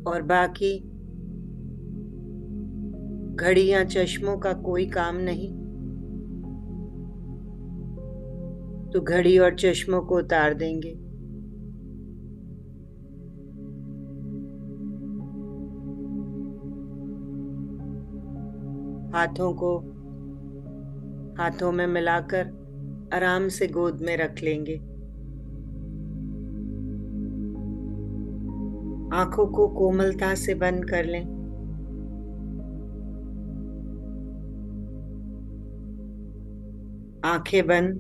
और बाकी घड़ी या चश्मों का कोई काम नहीं, तो घड़ी और चश्मों को उतार देंगे। हाथों में मिलाकर आराम से गोद में रख लेंगे। आंखों को कोमलता से बंद कर लें। आंखें बंद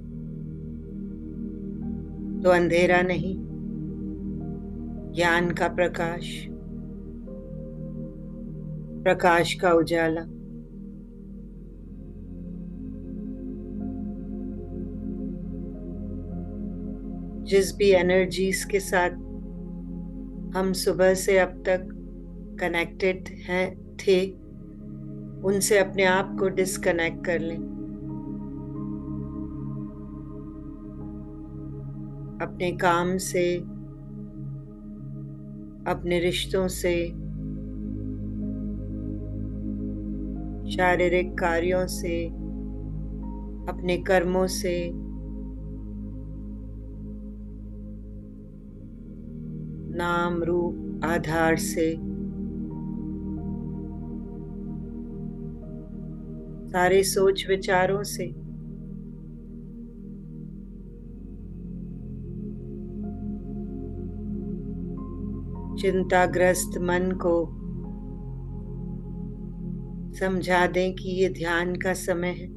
तो अंधेरा नहीं, ज्ञान का प्रकाश, प्रकाश का उजाला। जिस भी एनर्जीज के साथ हम सुबह से अब तक कनेक्टेड थे, उनसे अपने आप को डिस्कनेक्ट कर लें। अपने काम से, अपने रिश्तों से, शारीरिक कार्यों से, अपने कर्मों से, नाम रूप आधार से, सारे सोच विचारों से। चिंताग्रस्त मन को समझा दें कि ये ध्यान का समय है,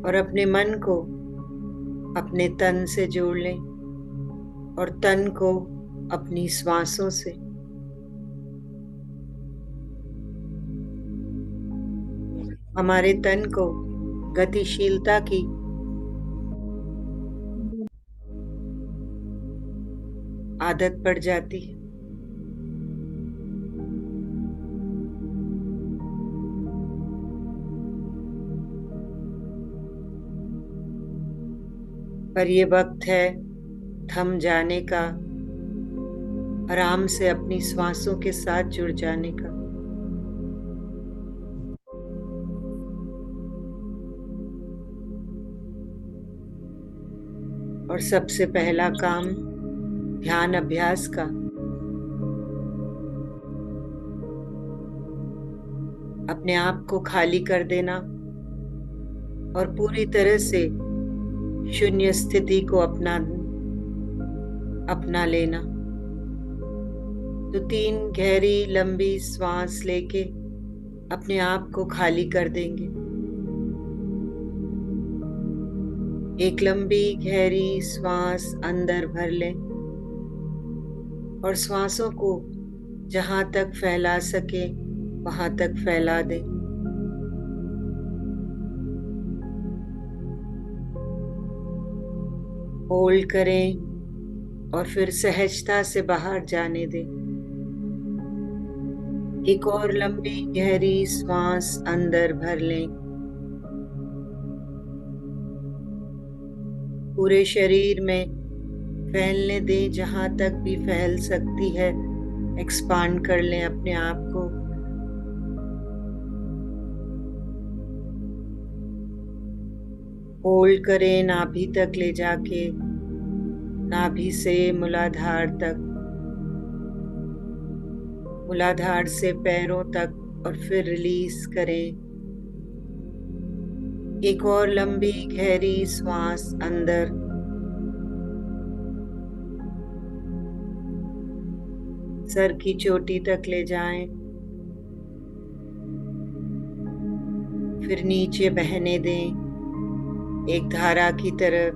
और अपने मन को अपने तन से जोड़ लें और तन को अपनी श्वासों से। हमारे तन को गतिशीलता की आदत पड़ जाती है, पर ये वक्त है थम जाने का, आराम से अपनी श्वासों के साथ जुड़ जाने का। और सबसे पहला काम ध्यान अभ्यास का, अपने आप को खाली कर देना और पूरी तरह से शून्य स्थिति को अपना लेना। तो 3 गहरी लंबी श्वास लेके अपने आप को खाली कर देंगे। एक लंबी गहरी श्वास अंदर भर लें और श्वासों को जहां तक फैला सके वहां तक फैला दें। होल्ड करें और फिर सहजता से बाहर जाने दें। एक और लंबी गहरी श्वास अंदर भर लें। पूरे शरीर में फैलने दें, जहां तक भी फैल सकती है। एक्सपांड कर लें अपने आप को। होल्ड करें नाभि तक ले जाके, नाभि से मूलाधार तक, मूलाधार से पैरों तक, और फिर रिलीज करें। एक और लंबी गहरी श्वास अंदर, सर की चोटी तक ले जाएं, फिर नीचे बहने दें एक धारा की तरह।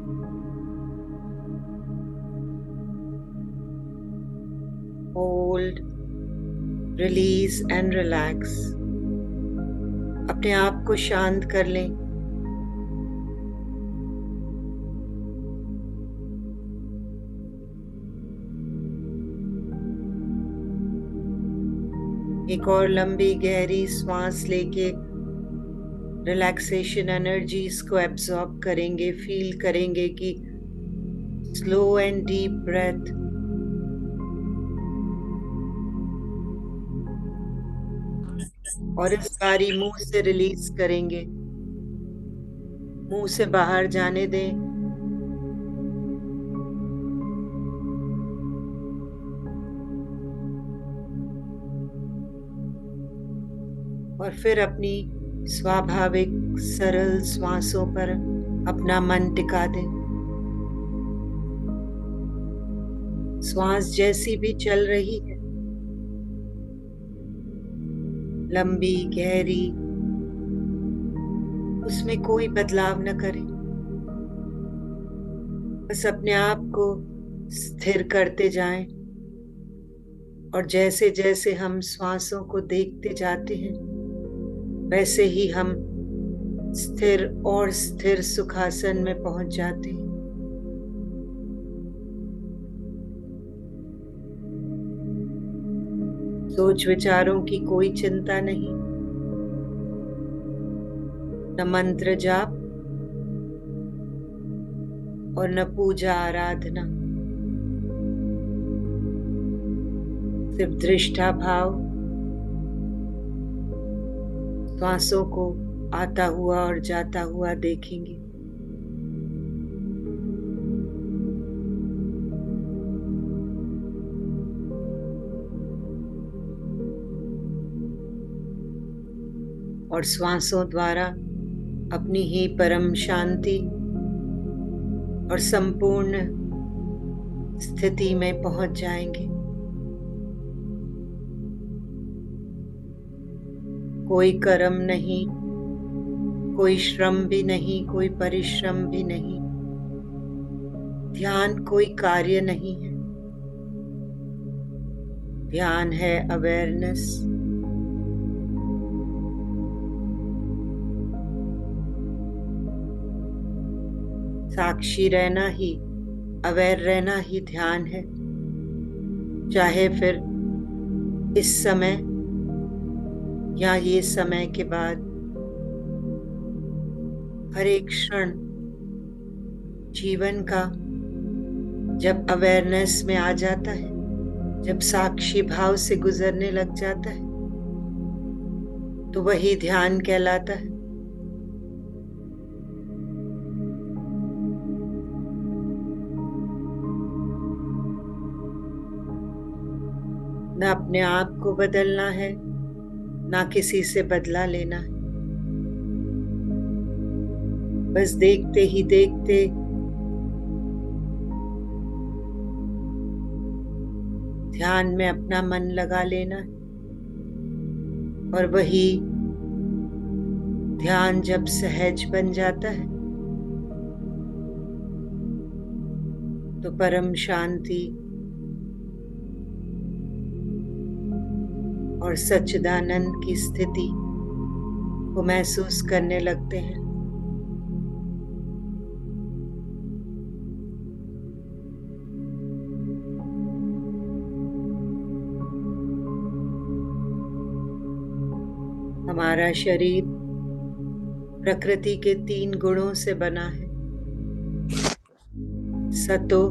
Hold, release and relax. अपने आप को शांत कर लें। एक और लंबी गहरी श्वास लेके रिलैक्सेशन एनर्जीज को एब्जॉर्ब करेंगे। फील करेंगे कि स्लो एंड डीप ब्रेथ और इस बारी मुंह से रिलीज करेंगे, मुंह से बाहर जाने दें। और फिर अपनी स्वाभाविक सरल श्वासों पर अपना मन टिका दें। श्वास जैसी भी चल रही है, लंबी गहरी, उसमें कोई बदलाव न करें। बस अपने आप को स्थिर करते जाएं। और जैसे जैसे हम श्वासों को देखते जाते हैं, वैसे ही हम स्थिर और स्थिर सुखासन में पहुंच जाते हैं। सोच विचारों की कोई चिंता नहीं, न मंत्र जाप और न पूजा आराधना, सिर्फ दृष्टा भाव, श्वासों को आता हुआ और जाता हुआ देखेंगे। और श्वासों द्वारा अपनी ही परम शांति और संपूर्ण स्थिति में पहुंच जाएंगे। कोई कर्म नहीं, कोई श्रम भी नहीं, कोई परिश्रम भी नहीं। ध्यान कोई कार्य नहीं है, ध्यान है अवेयरनेस। साक्षी रहना ही, अवेयर रहना ही ध्यान है। चाहे फिर इस समय या ये समय के बाद, हर एक क्षण जीवन का जब अवेयरनेस में आ जाता है, जब साक्षी भाव से गुजरने लग जाता है, तो वही ध्यान कहलाता है। न अपने आप को बदलना है, ना किसी से बदला लेना है। बस देखते ही देखते ध्यान में अपना मन लगा लेना है। और वही ध्यान जब सहज बन जाता है, तो परम शांति और सच्चिदानंद की स्थिति को महसूस करने लगते हैं। हमारा शरीर प्रकृति के 3 गुणों से बना है, सतो,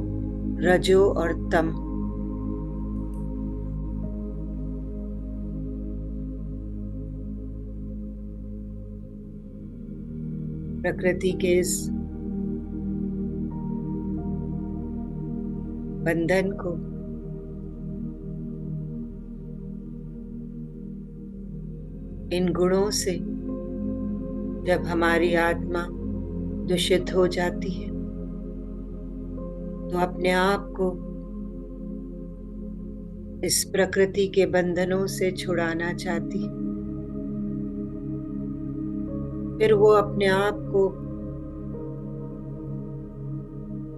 रजो और तम। प्रकृति के इस बंधन को इन गुणों से जब हमारी आत्मा दूषित हो जाती है, तो अपने आप को इस प्रकृति के बंधनों से छुड़ाना चाहती है। फिर वो अपने आप को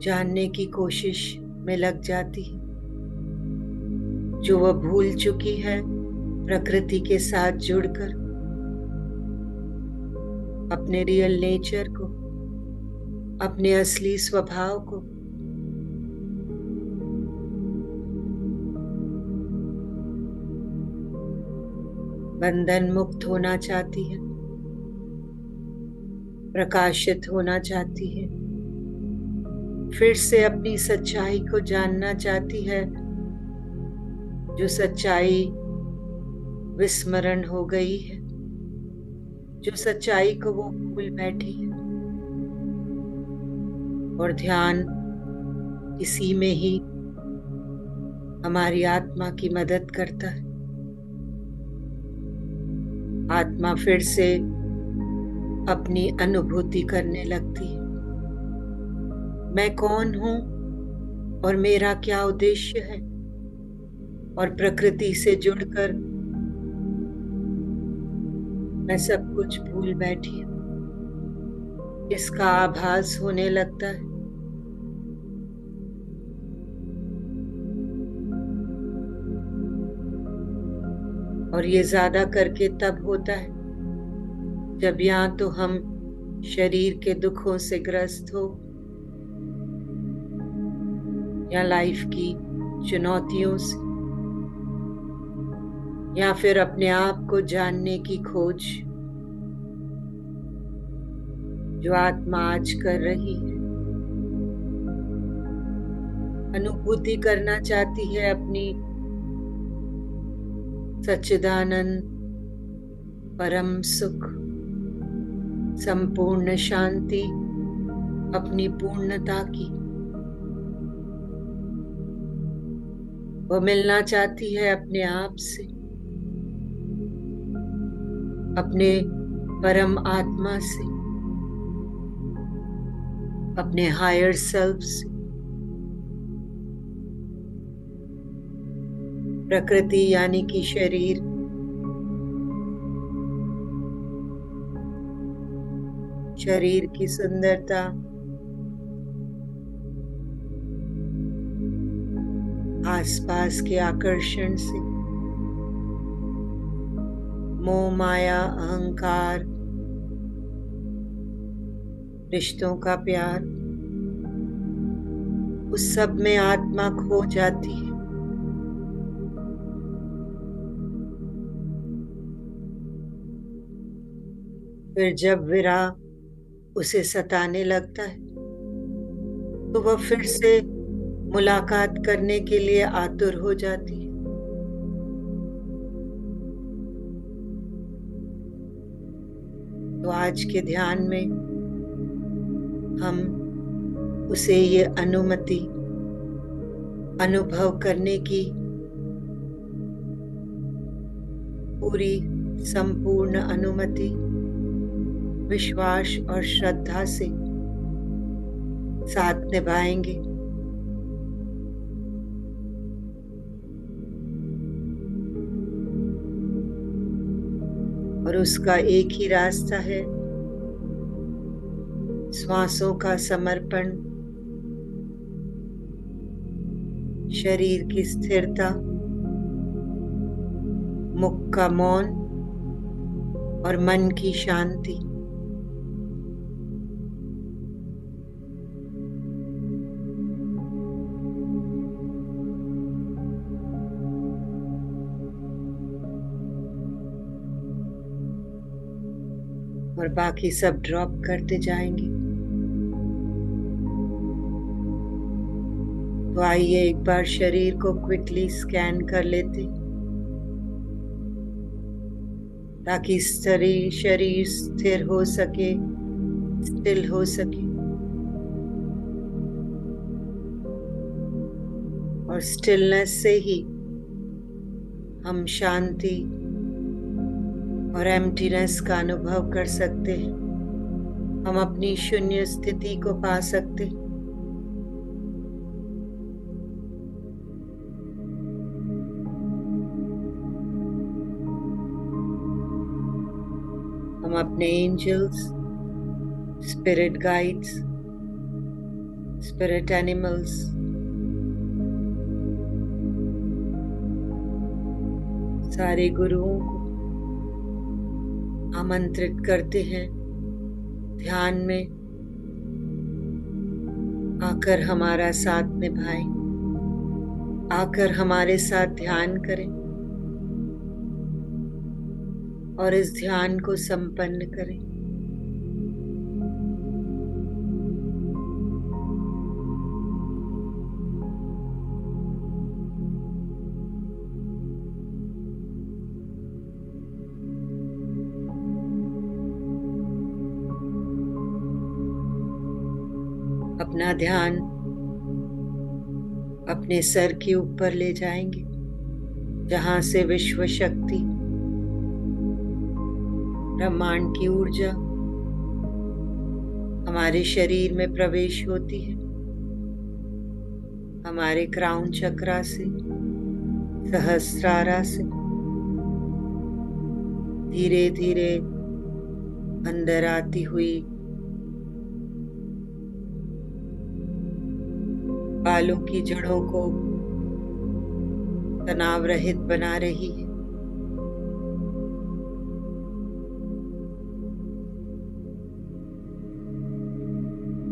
जानने की कोशिश में लग जाती है, जो वह भूल चुकी है प्रकृति के साथ जुड़कर, अपने रियल नेचर को, अपने असली स्वभाव को। बंधन मुक्त होना चाहती है, प्रकाशित होना चाहती है, फिर से अपनी सच्चाई को जानना चाहती है, जो सच्चाई विस्मरण हो गई है। जो सच्चाई को वो भूल बैठी है, और ध्यान इसी में ही हमारी आत्मा की मदद करता है। आत्मा फिर से अपनी अनुभूति करने लगती है। मैं कौन हूं और मेरा क्या उद्देश्य है, और प्रकृति से जुड़कर मैं सब कुछ भूल बैठी हूं, इसका आभास होने लगता है। और ये ज्यादा करके तब होता है जब या तो हम शरीर के दुखों से ग्रस्त हो, या लाइफ की चुनौतियों से, या फिर अपने आप को जानने की खोज जो आत्मा आज कर रही है। अनुभूति करना चाहती है अपनी सच्चिदानंद परम सुख, संपूर्ण शांति, अपनी पूर्णता की। वो मिलना चाहती है अपने आप से, अपने परम आत्मा से, अपने हायर सेल्फ से। प्रकृति यानी कि शरीर की सुंदरता, आसपास के आकर्षण से, मोह माया अहंकार, रिश्तों का प्यार, उस सब में आत्मा खो जाती है। फिर जब विरह उसे सताने लगता है तो वह फिर से मुलाकात करने के लिए आतुर हो जाती है। तो आज के ध्यान में हम उसे ये अनुमति अनुभव करने की पूरी संपूर्ण अनुमति विश्वास और श्रद्धा से साथ निभाएंगे। और उसका एक ही रास्ता है, श्वासों का समर्पण, शरीर की स्थिरता, मुख का मौन और मन की शांति। और बाकी सब ड्रॉप करते जाएंगे। तो आइए एक बार शरीर को क्विकली स्कैन कर लेते, ताकि शरीर स्थिर हो सके, स्टिल हो सके। और स्टिलनेस से ही हम शांति और एम्प्टीनेस का अनुभव कर सकते हैं। हम अपनी शून्य स्थिति को पा सकते हैं। हम अपने angels, spirit guides, spirit animals, सारे गुरुओं को आमंत्रित करते हैं ध्यान में आकर हमारा साथ निभाएं, आकर हमारे साथ ध्यान करें और इस ध्यान को संपन्न करें। अपना ध्यान अपने सर के ऊपर ले जाएंगे, जहां से विश्व शक्ति, ब्रह्मांड की ऊर्जा हमारे शरीर में प्रवेश होती है। हमारे क्राउन चक्रा से, सहस्रारा से धीरे धीरे अंदर आती हुई बालों की जड़ों को तनाव रहित बना रही है।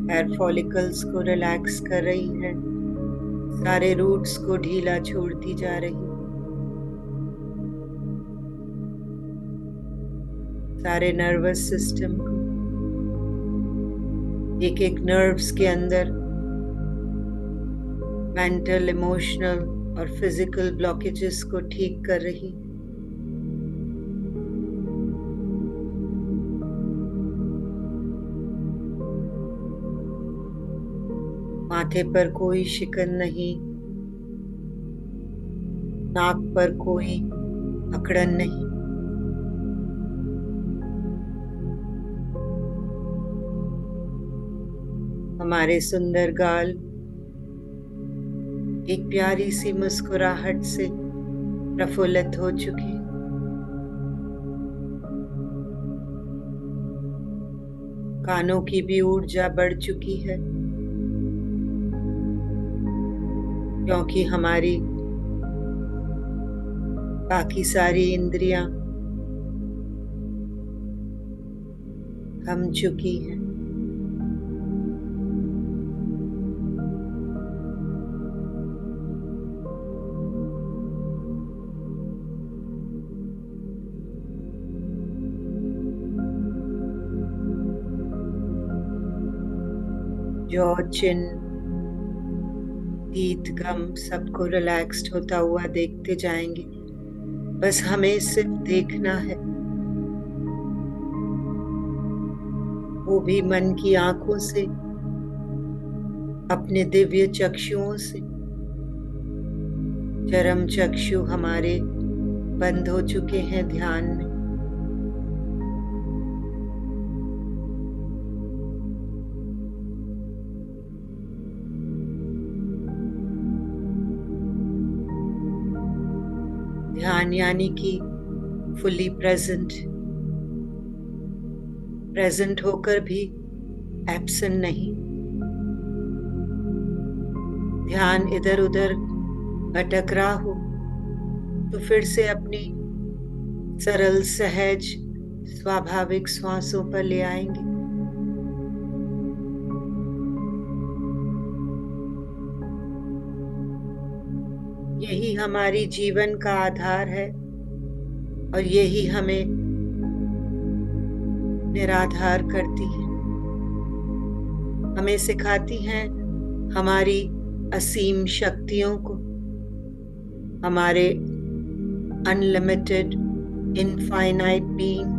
हेयर फॉलिकल्स को रिलैक्स कर रही है, सारे रूट्स को ढीला छोड़ती जा रही, सारे नर्वस सिस्टम को, एक एक नर्व्स के अंदर मेंटल, इमोशनल और फिजिकल ब्लॉकेजेस को ठीक कर रही। माथे पर कोई शिकन नहीं, नाक पर कोई अकड़न नहीं, हमारे सुंदर गाल एक प्यारी सी मुस्कुराहट से प्रफुल्लित हो चुके। कानों की भी ऊर्जा बढ़ चुकी है, क्योंकि हमारी बाकी सारी इंद्रियां थम चुकी हैं। जॉ, चिन, टीथ, गम सबको रिलैक्स्ड होता हुआ देखते जाएंगे। बस हमें सिर्फ देखना है, वो भी मन की आंखों से, अपने दिव्य चक्षुओं से। चरम चक्षु हमारे बंद हो चुके हैं ध्यान में। ध्यान यानी कि फुली प्रेजेंट होकर भी एब्सेंट नहीं। ध्यान इधर उधर भटक रहा हो तो फिर से अपनी सरल, सहज, स्वाभाविक श्वासों पर ले आएंगे। यही हमारी जीवन का आधार है और यही हमें निराधार करती है। हमें सिखाती हैं हमारी असीम शक्तियों को, हमारे अनलिमिटेड इनफाइनाइट बीइंग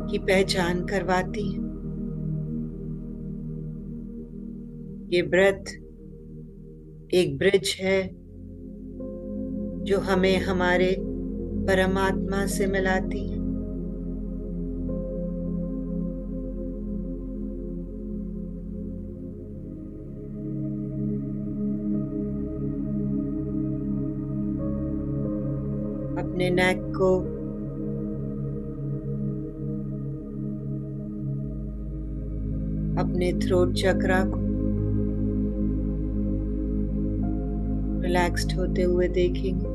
की पहचान करवाती है। ये ब्रेथ एक ब्रिज है जो हमें हमारे परमात्मा से मिलाती है। अपने नेक को अपने थ्रोट चक्रा को रिलैक्स्ड होते हुए देखेंगे।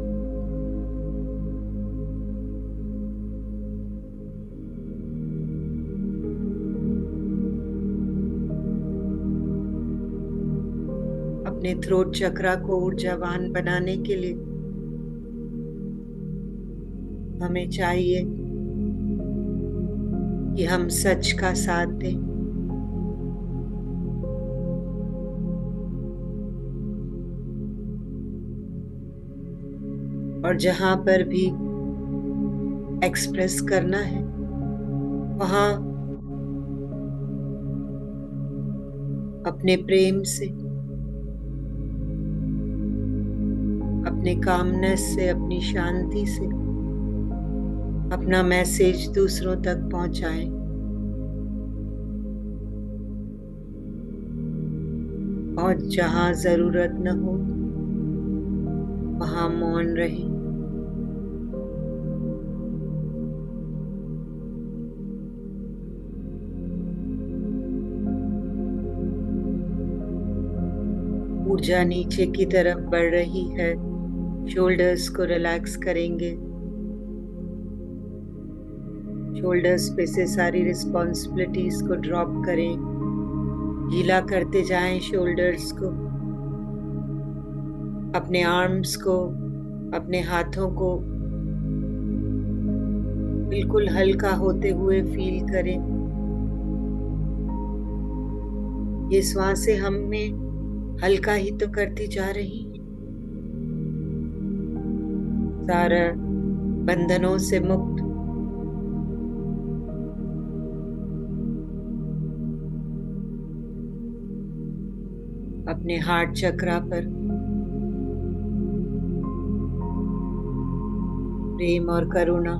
अपने थ्रोट चक्रा को ऊर्जावान बनाने के लिए हमें चाहिए कि हम सच का साथ दें, और जहां पर भी एक्सप्रेस करना है वहां अपने प्रेम से, अपने कामनेस से, अपनी शांति से अपना मैसेज दूसरों तक पहुंचाएं। और जहां जरूरत न हो वहां मौन रहें। ऊर्जा नीचे की तरफ बढ़ रही है। शोल्डर्स को रिलैक्स करेंगे। शोल्डर्स पे से सारी रिस्पॉन्सिबिलिटीज को ड्रॉप करें। गीला करते जाएं शोल्डर्स को, अपने आर्म्स को, अपने हाथों को बिल्कुल हल्का होते हुए फील करें। ये श्वासें हमें हल्का ही तो करती जा रही हैं। सारा बंधनों से मुक्त, अपने हार्ट चक्रा पर प्रेम और करुणा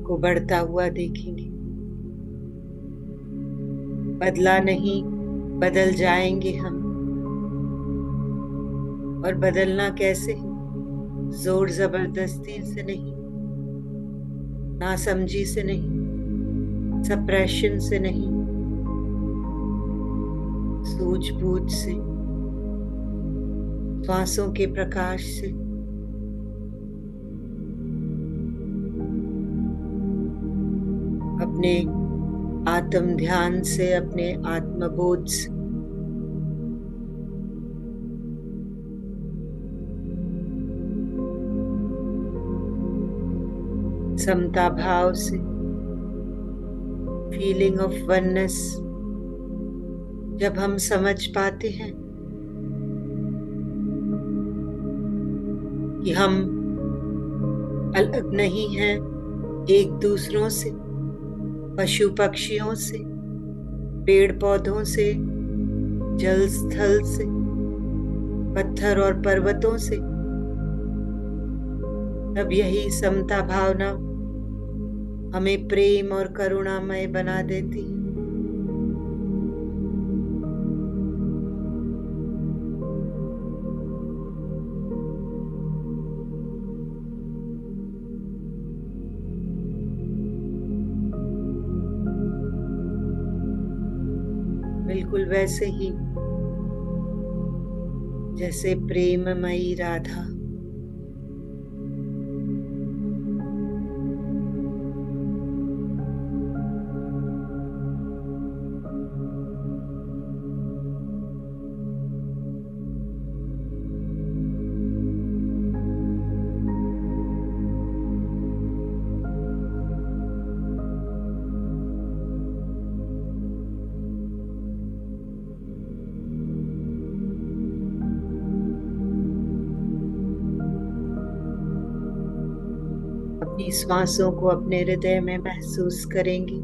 को बढ़ता हुआ देखेंगे। बदला नहीं, बदल जाएंगे हम। और बदलना कैसे? जोर जबरदस्ती से नहीं, नासमझी से नहीं, सप्रेशन से नहीं, सूझबूझ से, श्वासों के प्रकाश से, अपने आत्म ध्यान से, अपने आत्मबोध से, समता भाव से, फीलिंग ऑफ वननेस। जब हम समझ पाते हैं कि हम अलग नहीं हैं एक दूसरों से, पशु पक्षियों से, पेड़ पौधों से, जल स्थल से, पत्थर और पर्वतों से, तब यही समता भावना हमें प्रेम और करुणामय बना देती है। बिल्कुल वैसे ही जैसे प्रेममयी राधा अपनी श्वासों को अपने हृदय में महसूस करेंगे।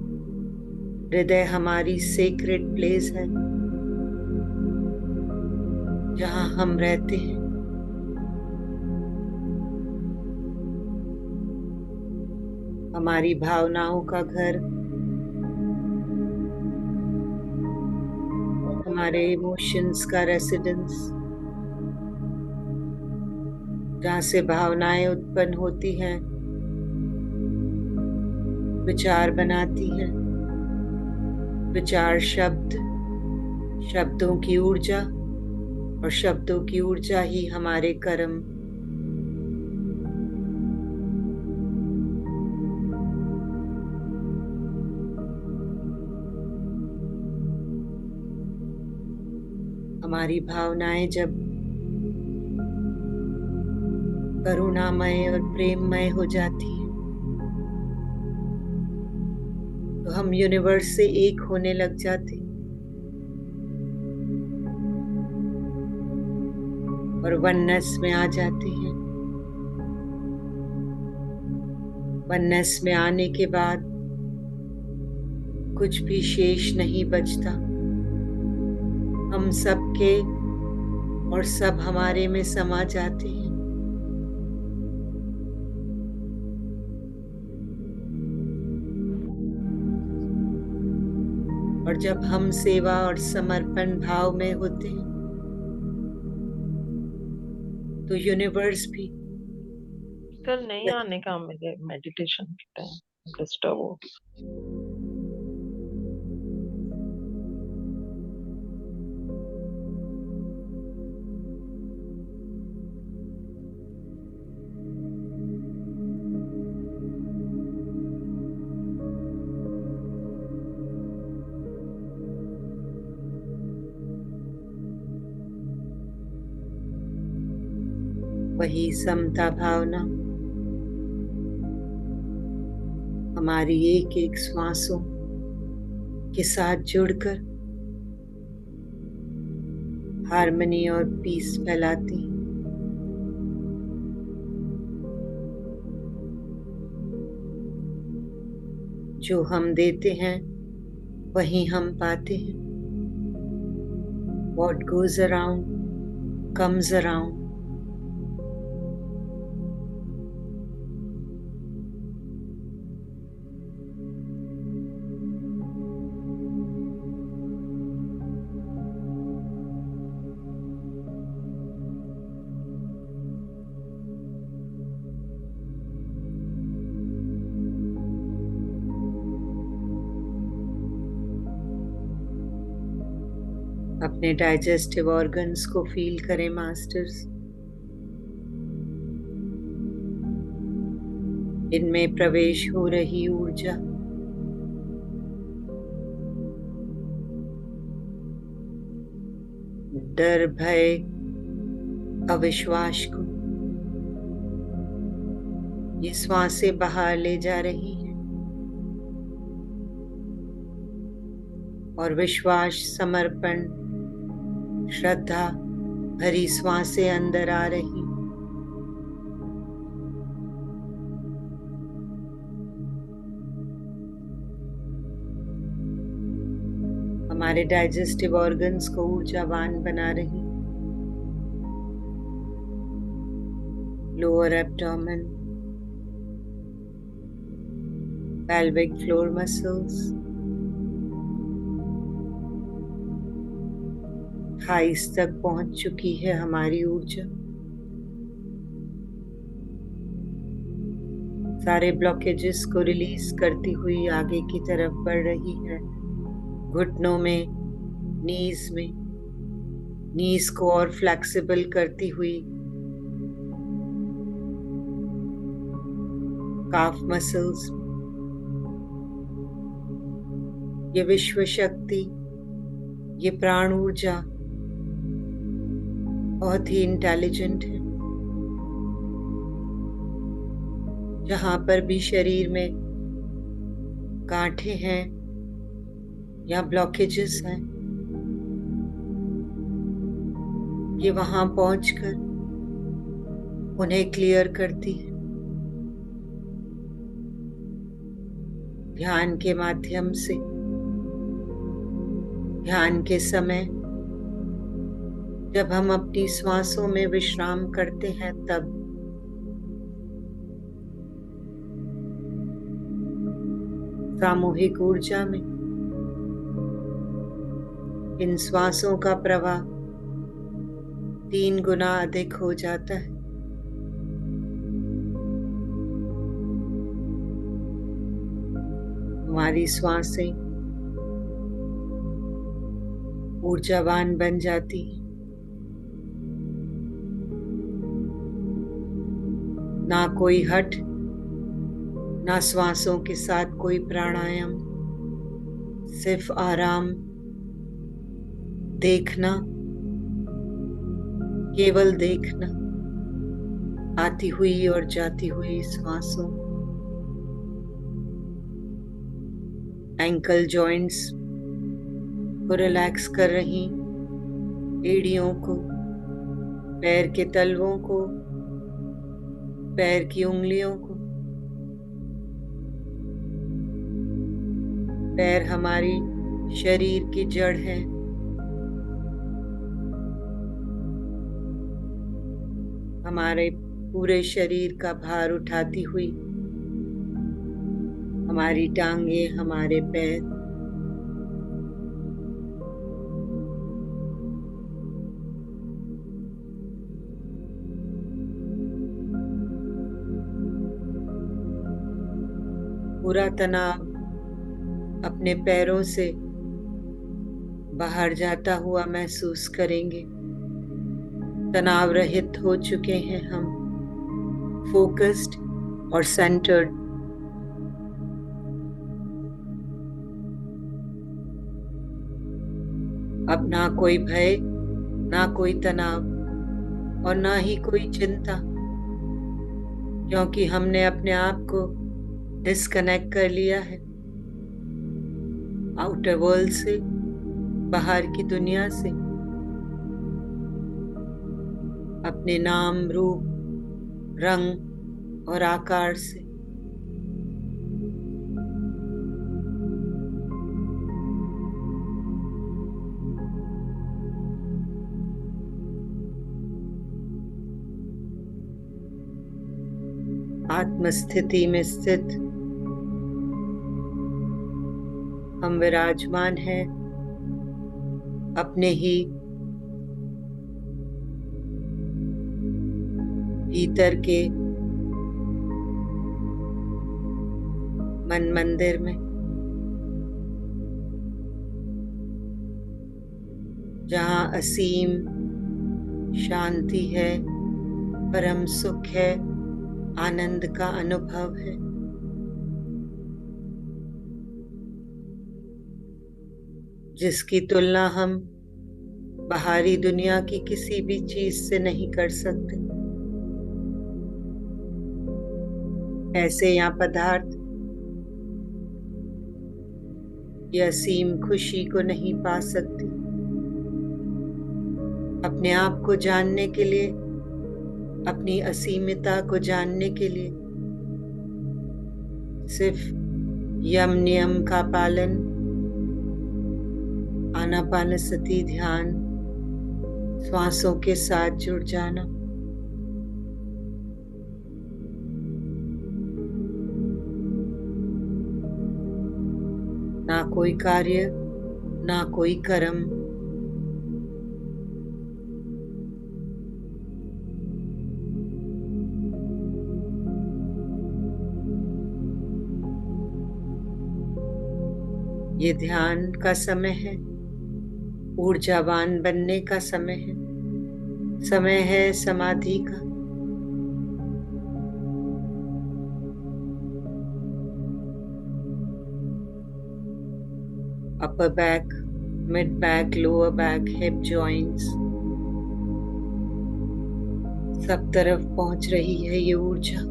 हृदय हमारी सेक्रेड प्लेस है, जहां हम रहते हैं। हमारी भावनाओं का घर, हमारे इमोशंस का रेसिडेंस, जहां से भावनाएं उत्पन्न होती हैं, विचार बनाती हैं, विचार शब्द, शब्दों की ऊर्जा, और शब्दों की ऊर्जा ही हमारे कर्म। हमारी भावनाएं जब करुणामय और प्रेममय हो जाती है तो हम यूनिवर्स से एक होने लग जाते हैं और वननेस में आ जाते हैं। वननेस में आने के बाद कुछ भी शेष नहीं बचता। हम सबके और सब हमारे में समा जाते हैं। और जब हम सेवा और समर्पण भाव में होते हैं तो यूनिवर्स भी कल नहीं आने का मेरे मेडिटेशन के टाइम डिस्टर्ब हो। वही समता भावना हमारी एक एक श्वासों के साथ जुड़कर हार्मनी और पीस फैलाती। जो हम देते हैं वही हम पाते हैं। What goes around comes around। अपने डाइजेस्टिव ऑर्गन्स को फील करें मास्टर्स। इनमें प्रवेश हो रही ऊर्जा डर, भय, अविश्वास को ये श्वासें बाहर ले जा रही हैं और विश्वास, समर्पण, श्रद्धा भरी श्वासें अंदर आ रही। हमारे डाइजेस्टिव ऑर्गन्स को ऊर्जावान बना रही। Lower abdomen, pelvic floor muscles, thighs तक पहुंच चुकी है हमारी ऊर्जा। सारे ब्लॉकेजेस को रिलीज करती हुई आगे की तरफ बढ़ रही है। घुटनों में, नीज में, नीज को और फ्लेक्सिबल करती हुई काफ मसल्स। ये विश्व शक्ति, ये प्राण ऊर्जा बहुत ही इंटेलिजेंट है। जहां पर भी शरीर में गांठें हैं या ब्लॉकेजेस हैं, ये वहां पहुंचकर उन्हें क्लियर करती है। ध्यान के माध्यम से, ध्यान के समय जब हम अपनी श्वासों में विश्राम करते हैं तब सामूहिक ऊर्जा में इन श्वासों का प्रवाह 3 गुना अधिक हो जाता है। हमारी श्वासें ऊर्जावान बन जाती हैं। ना कोई हठ, ना श्वासों के साथ कोई प्राणायाम, सिर्फ आराम, देखना, केवल देखना आती हुई और जाती हुई श्वासों। एंकल जॉइंट्स को रिलैक्स कर रही, एड़ियों को, पैर के तलवों को, पैर की उंगलियों को, पैर हमारी शरीर की जड़ है। हमारे पूरे शरीर का भार उठाती हुई हमारी टांगे, हमारे पैर, पूरा तनाव अपने पैरों से बाहर जाता हुआ महसूस करेंगे। तनाव रहित हो चुके हैं हम, फोकस्ड और सेंटर्ड। अब ना कोई भय, ना कोई तनाव और ना ही कोई चिंता, क्योंकि हमने अपने आप को डिस्कनेक्ट कर लिया है आउटर वर्ल्ड से, बाहर की दुनिया से, अपने नाम, रूप, रंग और आकार से। आत्मस्थिति में स्थित हम विराजमान हैं अपने ही भीतर के मन मंदिर में, जहाँ असीम शांति है, परम सुख है, आनंद का अनुभव है। जिसकी तुलना हम बाहरी दुनिया की किसी भी चीज से नहीं कर सकते। ऐसे या पदार्थ ये असीम खुशी को नहीं पा सकती। अपने आप को जानने के लिए, अपनी असीमता को जानने के लिए सिर्फ यम नियम का पालन, आनापानसति ध्यान, श्वासों के साथ जुड़ जाना, ना कोई कार्य, ना कोई कर्म, ये ध्यान का समय है, ऊर्जावान बनने का समय है समाधि का। Upper back, mid back, lower back, hip joints, सब तरफ पहुंच रही है ये ऊर्जा।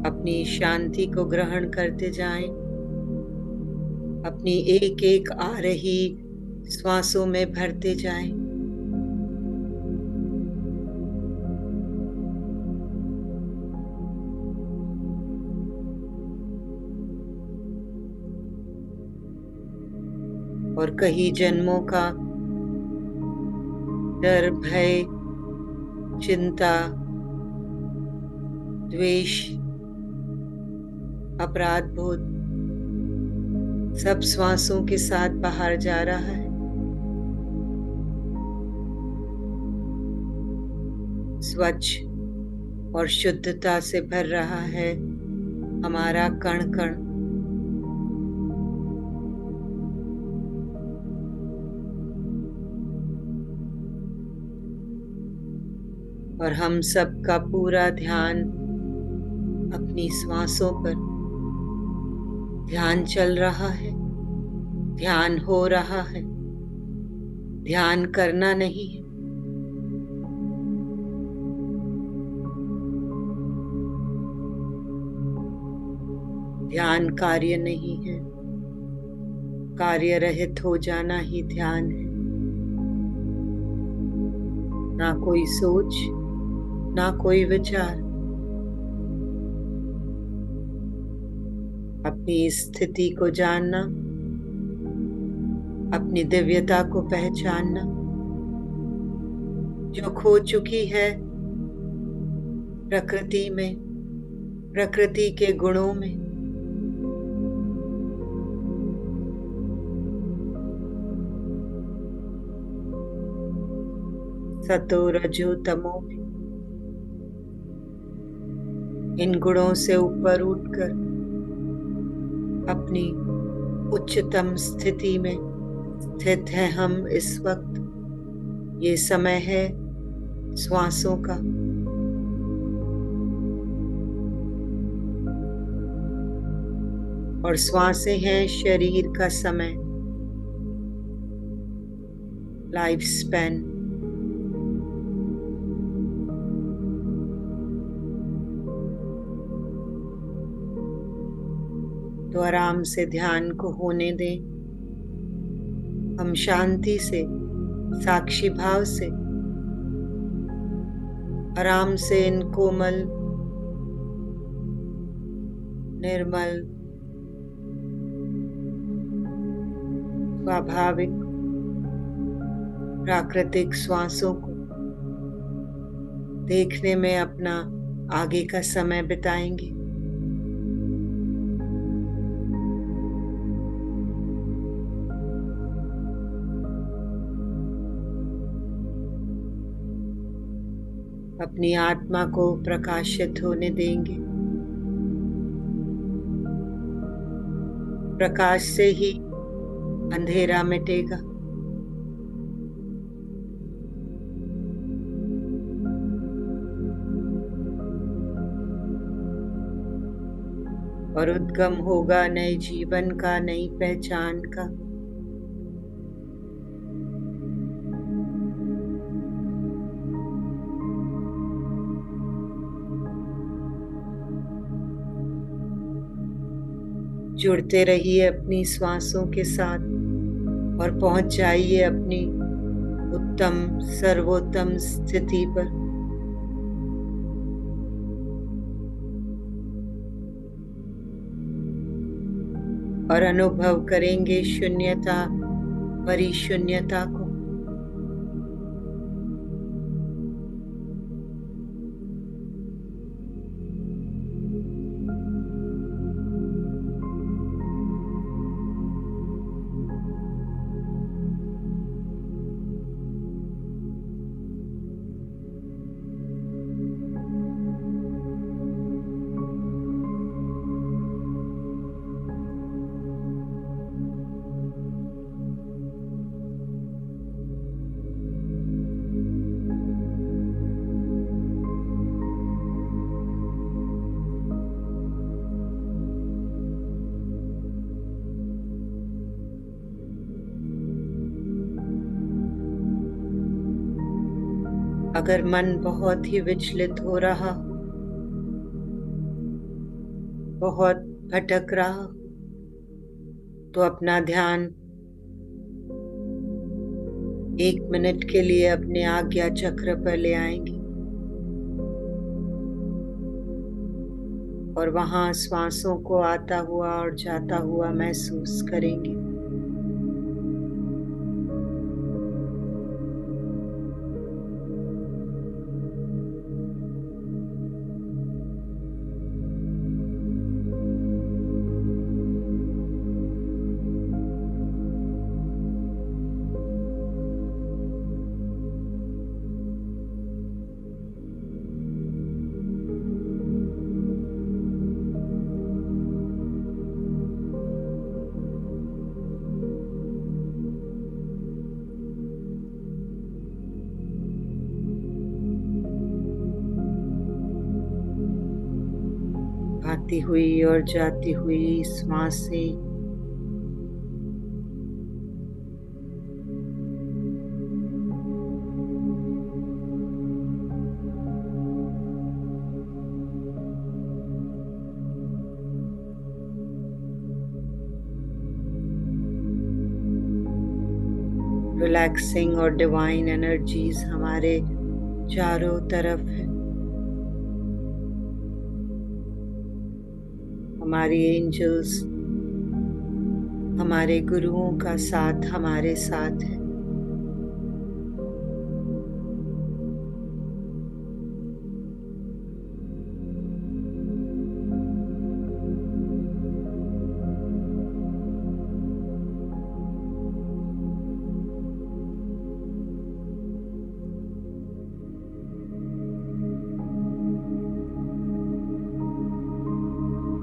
अपनी शांति को ग्रहण करते जाएं, अपनी एक एक आ रही श्वासों में भरते जाएं। और कई जन्मों का डर, भय, चिंता, द्वेष, अपराध बोध सब श्वासों के साथ बाहर जा रहा है। स्वच्छ और शुद्धता से भर रहा है हमारा कण कण। और हम सब का पूरा ध्यान अपनी श्वासों पर, ध्यान चल रहा है, ध्यान हो रहा है, ध्यान करना नहीं है। ध्यान कार्य नहीं है, कार्य रहित हो जाना ही ध्यान है। ना कोई सोच, ना कोई विचार। अपनी स्थिति को जानना, अपनी दिव्यता को पहचानना, जो खो चुकी है प्रकृति में, प्रकृति के गुणों में। सतो रजो तमो में इन गुणों से ऊपर उठकर अपनी उच्चतम स्थिति में स्थित है हम इस वक्त। ये समय है श्वासों का। और श्वासें हैं शरीर का समय, लाइफ स्पैन। तो आराम से ध्यान को होने दें। हम शांति से, साक्षी भाव से, आराम से इन कोमल, निर्मल, स्वाभाविक, प्राकृतिक श्वासों को देखने में अपना आगे का समय बिताएंगे। अपनी आत्मा को प्रकाशित होने देंगे। प्रकाश से ही अंधेरा मिटेगा। और उद्गम होगा नए जीवन का, नई पहचान का। जुड़ते रहिए अपनी श्वासों के साथ और पहुंच जाइए अपनी उत्तम, सर्वोत्तम स्थिति पर। और अनुभव करेंगे शून्यता, परिशून्यता को। अगर मन बहुत ही विचलित हो रहा, बहुत भटक रहा, तो अपना ध्यान 1 मिनट के लिए अपने आज्ञा चक्र पर ले आएंगे और वहां श्वासों को आता हुआ और जाता हुआ महसूस करेंगे। आती हुई और जाती हुई श्वासें रिलैक्सिंग और डिवाइन एनर्जीज हमारे चारों तरफ है। हमारी एंजल्स, हमारे गुरुओं का साथ हमारे साथ है।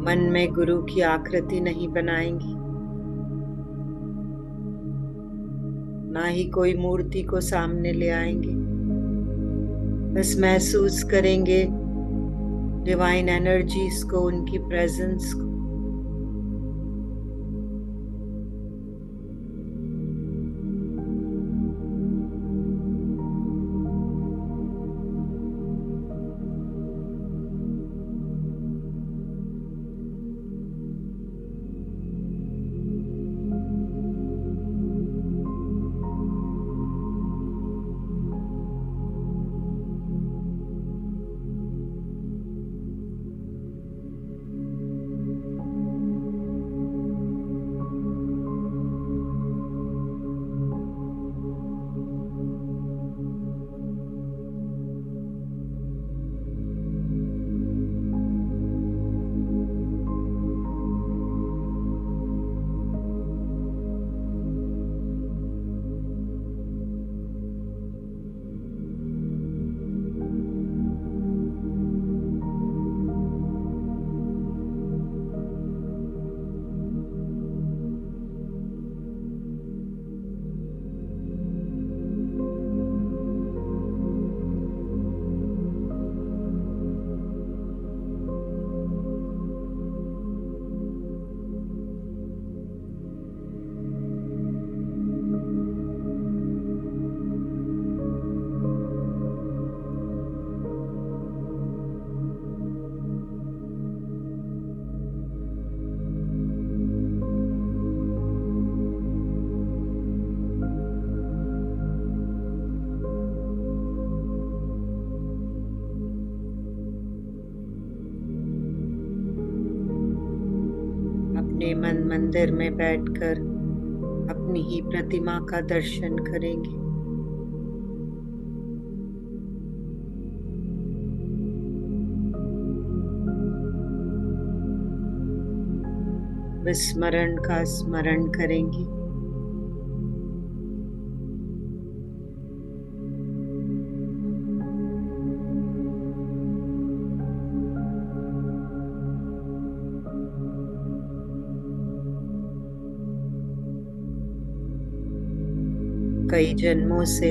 मन में गुरु की आकृति नहीं बनाएंगे, ना ही कोई मूर्ति को सामने ले आएंगे। बस महसूस करेंगे डिवाइन एनर्जीज को, उनकी प्रेजेंस को। अपने मन मंदिर में बैठकर अपनी ही प्रतिमा का दर्शन करेंगे। विस्मरण का स्मरण करेंगे। कई जन्मों से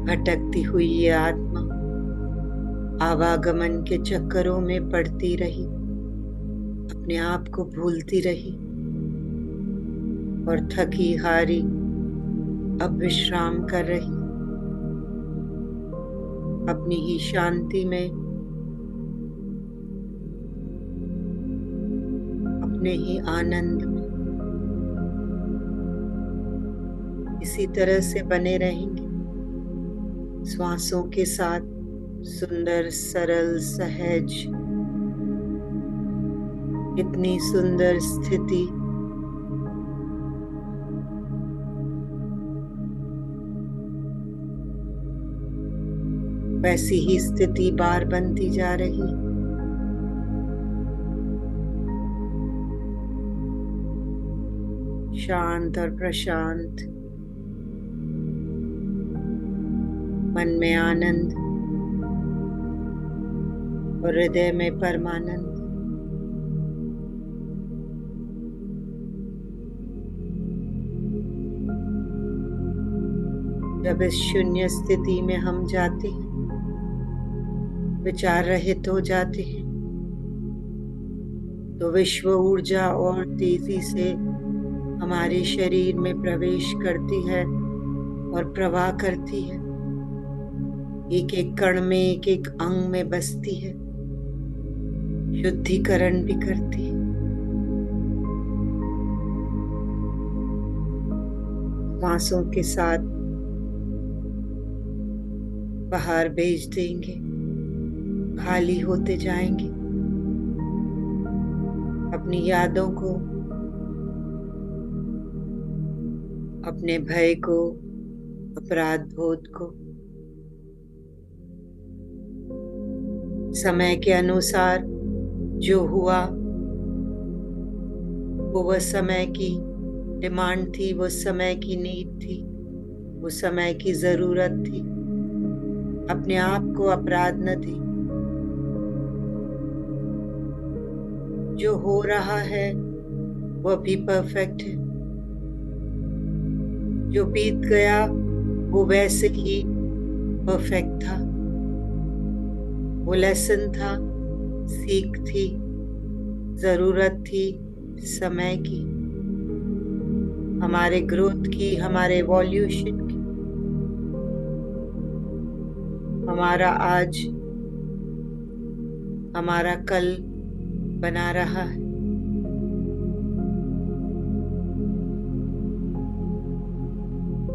भटकती हुई ये आत्मा आवागमन के चक्करों में पड़ती रही, अपने आप को भूलती रही और थकी हारी अब विश्राम कर रही, अपनी ही शांति में, अपने ही आनंद में। इसी तरह से बने रहेंगे, श्वासों के साथ सुंदर, सरल, सहज। इतनी सुंदर स्थिति, वैसी ही स्थिति बार बनती जा रही। शांत और प्रशांत, मन में आनंद और हृदय में परमानंद। जब इस शून्य स्थिति में हम जाते हैं, विचार रहित हो जाते हैं, तो विश्व ऊर्जा और तेजी से हमारे शरीर में प्रवेश करती है और प्रवाह करती है। एक एक कण में, एक एक अंग में बसती है, शुद्धिकरण भी करती है। सांसों के साथ बाहर भेज देंगे, खाली होते जाएंगे। अपनी यादों को, अपने भय को, अपराध बोध को समय के अनुसार जो हुआ वो समय की डिमांड थी, वो समय की नीड थी, वो समय की जरूरत थी। अपने आप को अपराध न दे। जो हो रहा है वो भी परफेक्ट है। जो बीत गया वो वैसे ही परफेक्ट था। वो लेसन था, सीख थी, जरूरत थी समय की, हमारे ग्रोथ की, हमारे एवोल्यूशन की। हमारा आज हमारा कल बना रहा है।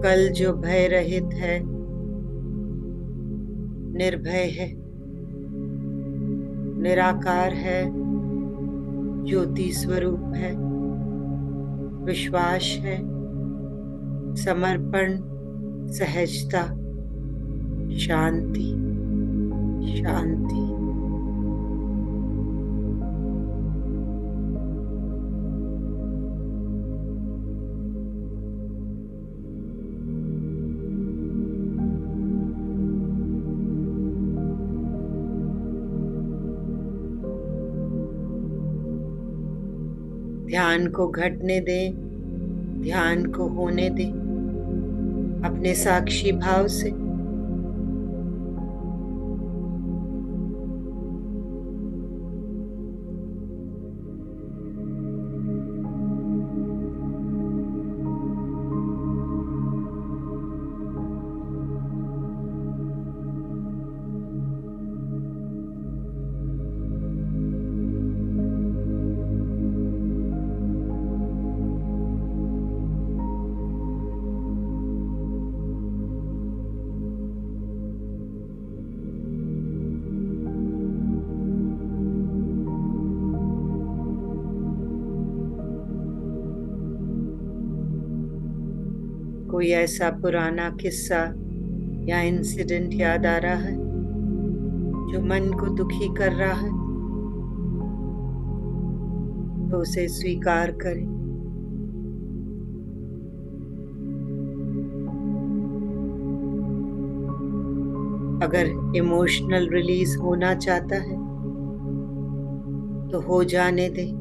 कल जो भय रहित है, निर्भय है, निराकार है, ज्योति स्वरूप है, विश्वास है, समर्पण, सहजता, शांति, शांति। ध्यान को घटने दें, ध्यान को होने दें अपने साक्षी भाव से। कोई ऐसा पुराना किस्सा या इंसिडेंट याद आ रहा है जो मन को दुखी कर रहा है, तो उसे स्वीकार करें। अगर इमोशनल रिलीज होना चाहता है तो हो जाने दे।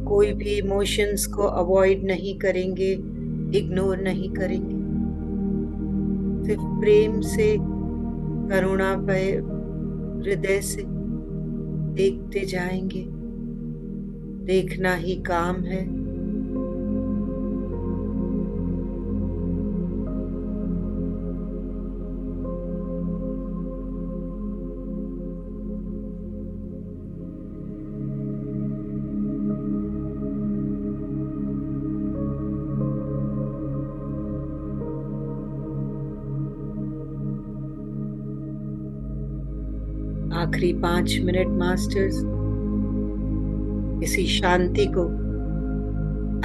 कोई भी इमोशंस को अवॉइड नहीं करेंगे, इग्नोर नहीं करेंगे। सिर्फ प्रेम से, करुणा भय हृदय से देखते जाएंगे। देखना ही काम है। आखिरी 5 मिनट मास्टर्स इसी शांति को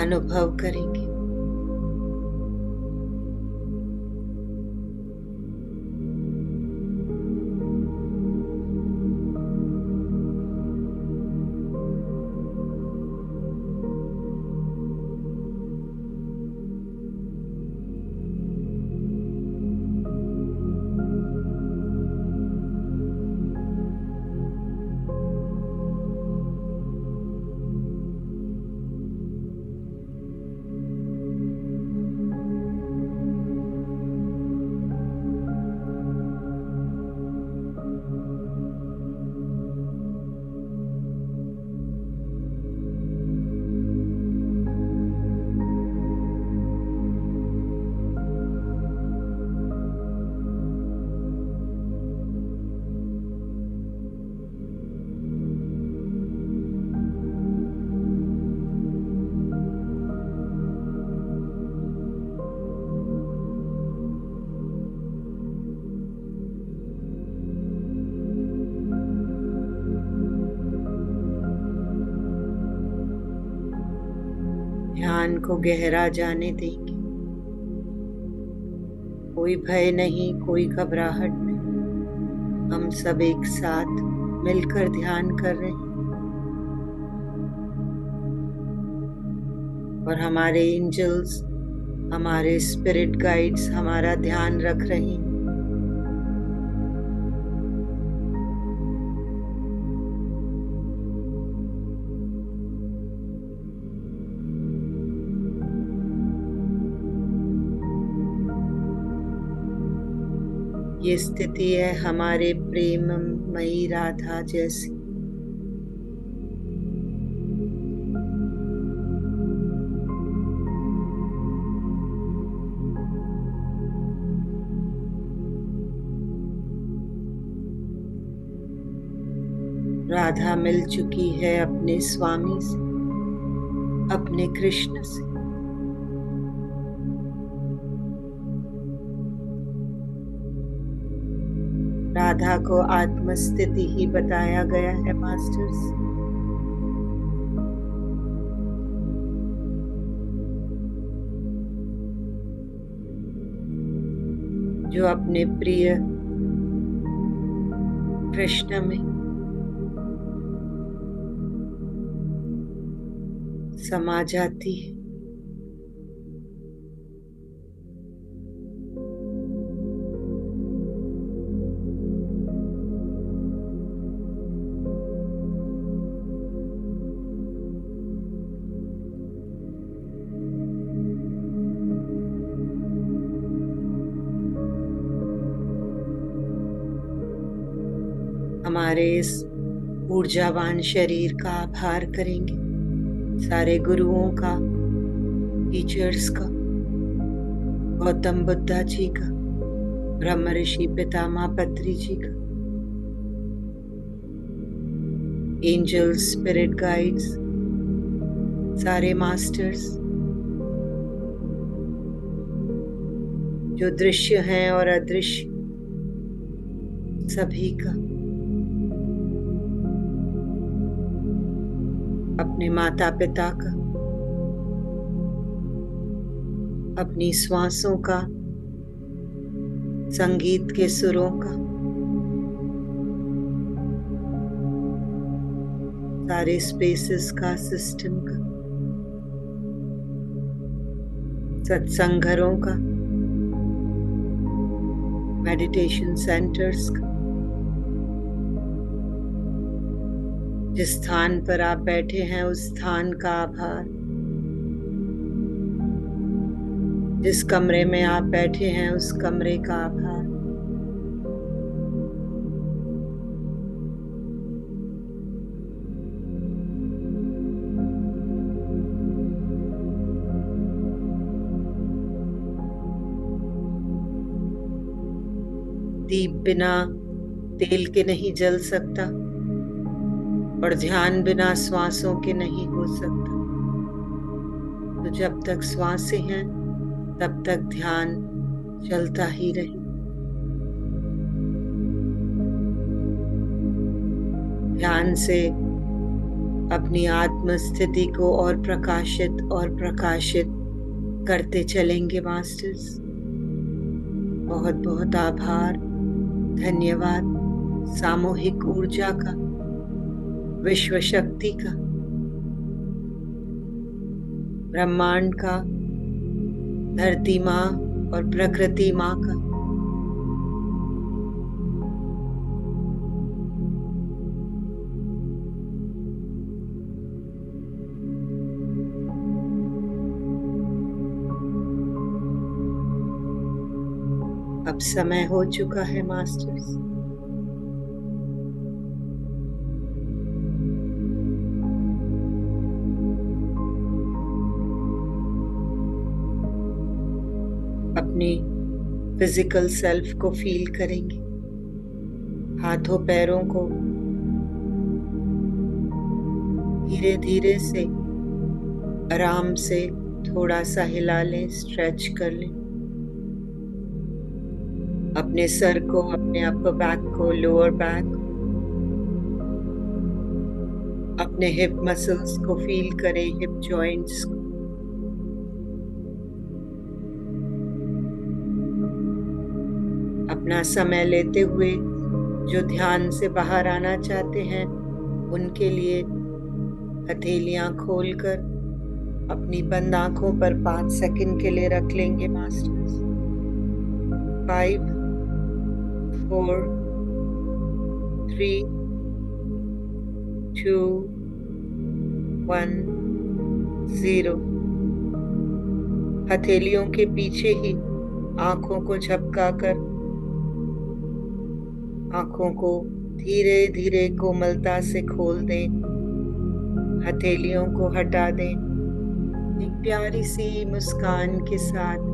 अनुभव करेंगे। ध्यान को गहरा जाने देंगे। कोई भय नहीं, कोई घबराहट नहीं। हम सब एक साथ मिलकर ध्यान कर रहे हैं और हमारे एंजल्स, हमारे स्पिरिट गाइड्स हमारा ध्यान रख रहे हैं। ये स्थिति है हमारे प्रेममयी राधा जैसी। राधा मिल चुकी है अपने स्वामी से, अपने कृष्ण से। राधा को आत्मस्थिति ही बताया गया है मास्टर्स। जो अपने प्रिय कृष्ण में समा जाती है। हमारे इस ऊर्जावान शरीर का आभार करेंगे, सारे गुरुओं का, टीचर्स का, गौतम बुद्धा जी का, ब्रह्म ऋषि पितामह पत्री जी का, एंजल्स, स्पिरिट गाइड्स, सारे मास्टर्स जो दृश्य हैं और अदृश्य, सभी का, अपने माता पिता का, अपनी श्वासों का, संगीत के सुरों का, सारे स्पेसेस का, सिस्टम का, सत्संगरों का, मेडिटेशन सेंटर्स का। जिस स्थान पर आप बैठे हैं उस स्थान का आभार। जिस कमरे में आप बैठे हैं उस कमरे का आभार। दीप बिना तेल के नहीं जल सकता और ध्यान बिना श्वासों के नहीं हो सकता। तो जब तक श्वासें हैं तब तक ध्यान चलता ही रहे। ध्यान से अपनी आत्म स्थिति को और प्रकाशित करते चलेंगे मास्टर्स। बहुत बहुत आभार, धन्यवाद सामूहिक ऊर्जा का, विश्व शक्ति का, ब्रह्मांड का, धरती माँ और प्रकृति माँ का। अब समय हो चुका है मास्टर्स। अपने फिजिकल सेल्फ को फील करेंगे, हाथों पैरों को धीरे धीरे से आराम से थोड़ा सा हिला लें, स्ट्रेच कर लें। अपने सर को, अपने अपर बैक को, लोअर बैक, अपने हिप मसल्स को फील करें, हिप जॉइंट्स को। अपना समय लेते हुए जो ध्यान से बाहर आना चाहते हैं उनके लिए हथेलियां खोलकर अपनी बंद आंखों पर 5 सेकंड के लिए रख लेंगे मास्टर्स। 5, 4, 3, 2, 1, 0। हथेलियों के पीछे ही आंखों को झपकाकर आंखों को धीरे धीरे कोमलता से खोल दें। हथेलियों को हटा दें। एक प्यारी सी मुस्कान के साथ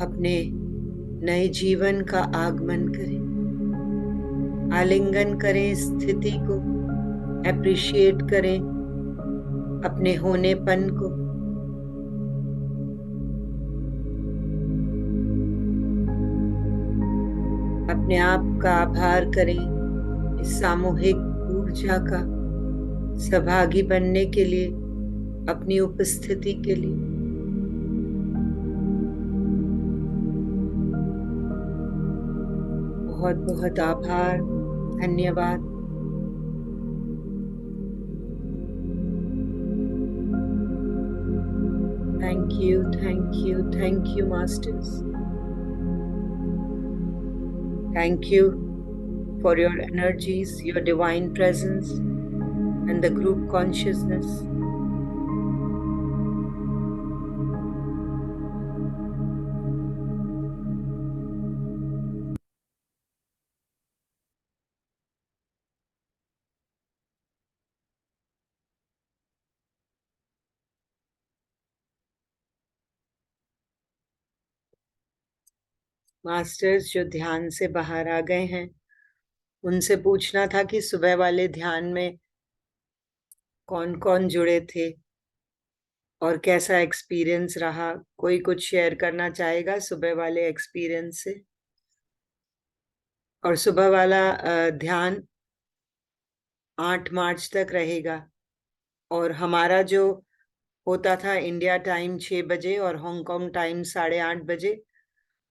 अपने नए जीवन का आगमन करें। आलिंगन करें स्थिति को, एप्रिशिएट करें अपने होनेपन को। अपने आप का आभार करें इस सामूहिक ऊर्जा का, सहभागी बनने के लिए, अपनी उपस्थिति के लिए। बहुत बहुत आभार, धन्यवाद। Thank you, thank you, thank you masters. Thank you for your energies, your divine presence, and the group consciousness. Masters जो ध्यान से बाहर आ गए हैं उनसे पूछना था कि सुबह वाले ध्यान में कौन कौन जुड़े थे और कैसा एक्सपीरियंस रहा। कोई कुछ शेयर करना चाहेगा सुबह वाले एक्सपीरियंस से? और सुबह वाला ध्यान 8 मार्च तक रहेगा और हमारा जो होता था इंडिया टाइम 6 बजे और हांगकांग टाइम 8:30 बजे,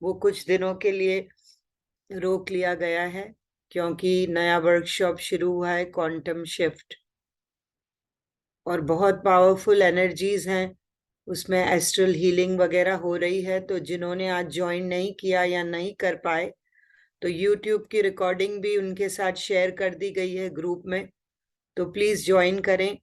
वो कुछ दिनों के लिए रोक लिया गया है क्योंकि नया वर्कशॉप शुरू हुआ है, क्वांटम शिफ्ट, और बहुत पावरफुल एनर्जीज हैं उसमें, एस्ट्रल हीलिंग वगैरह हो रही है। तो जिन्होंने आज ज्वाइन नहीं किया या नहीं कर पाए, तो यूट्यूब की रिकॉर्डिंग भी उनके साथ शेयर कर दी गई है ग्रुप में, तो प्लीज ज्वाइन करें।